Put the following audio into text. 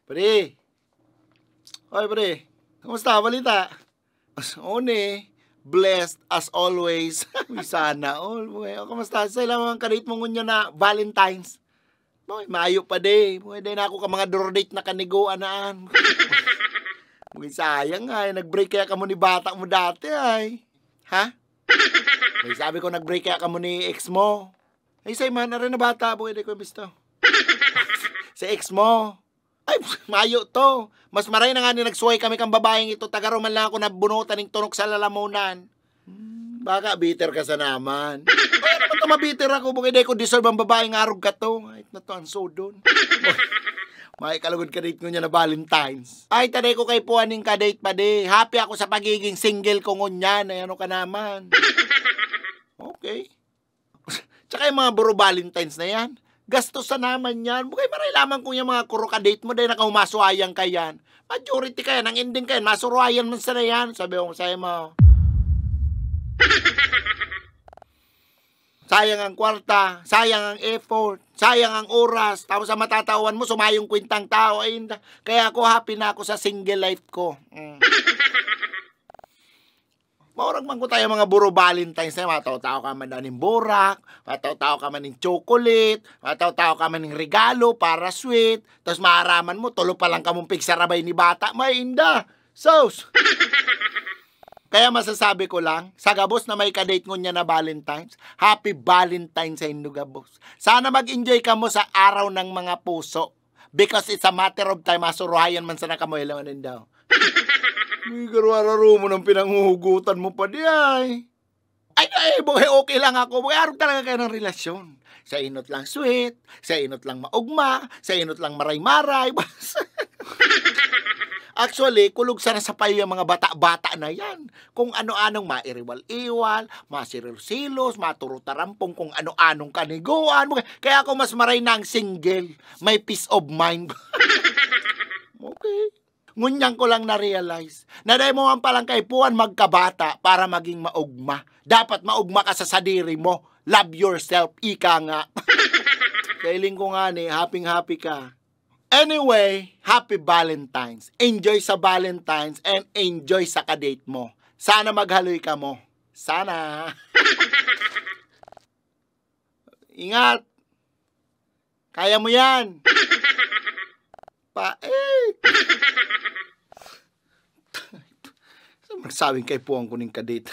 Pre. Oy, pre. Kumusta? Balita? One, blessed as always. Uy, sana all. Boy, kumusta? Sa ilang mga kadate mo ngunya na Valentine's. Boy, maayo pa de. Pwede na ako ka mga date na kaniguanaan. Boy, sayang ay. Nag-break kaya ka mo ni bata mo dati ay. Ha? Boy, sabi ko nag-break kaya ka mo ni ex mo. Ay, say man na rin na bata. Boy, di ko bisto. Sa ex mo. Ay, mayo to. Mas maray na nga ni nagsuway kami kang babaeng ito. Tagaro man lang ako nabunutan ng tunok sa lalamunan. Baka bitter ka sa naman. Ay, naman ito mabitter ako. Bukid ko deserve ang babaeng arog ka to. Ay, na to ang sodon. May kalugod ka date ko niya na Valentine's. Ay, taday ko kay puwaning ka date pa de. Happy ako sa pagiging single ko ngunyan. Ay, ano ka naman. Okay. Tsaka yung mga buro Valentine's na yan. Gastos sa naman yan. Bukay maray lamang kung yung mga kuro ka-date mo dahil nakaumasuayang ka yan. Majority ka yan. Ang ending ka yan. Masuruayan man sa na yan. Sabi ko sa'yo mo. Sayang ang kwarta. Sayang ang effort. Sayang ang oras. Tapos sa matatawan mo, sumayong kwintang tao. Ay, kaya ako happy na ako sa single life ko. Maurag man ko tayo mga buro Valentine's na mataw-tao ka man ng borak, mataw-tao ka man ng chocolate, mataw-tao ka man ng regalo para sweet, tapos maaraman mo, tulo pa lang kamong pigsarabay ni bata, may inda. Sos! Kaya masasabi ko lang, sa gabos na may kadate ngunya na Valentine's, happy Valentine's sa inyo gabos. Sana mag-enjoy ka mo sa araw ng mga puso. Because it's a matter of time, masuruhayan man sa nakamoylawanin daw. Uy, garwararo mo ng pinanghuhugutan mo pa di ay. Ay, boy, okay lang ako. Boy, araw talaga kayo ng relasyon. Sa inot lang sweet, sa inot lang maugma, sa inot lang maray-maray. Actually, kulog sana sa payo yung mga bata-bata na yan. Kung ano-anong mairiwal-iwal, masiril-silos, maturo-tarampong, kung ano-anong kaniguan. Kaya ako mas maray na ang single. May peace of mind. Okay. Ngunyang ko lang na-realize na dahil mo man palang kay puwan magkabata para maging maugma. Dapat maugma ka sa sadiri mo. Love yourself, ika nga. Kailing ko nga ni, happy ka. Anyway, happy Valentine's. Enjoy sa Valentine's and enjoy sa kadate mo. Sana maghaloy ka mo. Sana. Ingat. Kaya mo yan. Paik. Magsawing kay puwang kuning kadate.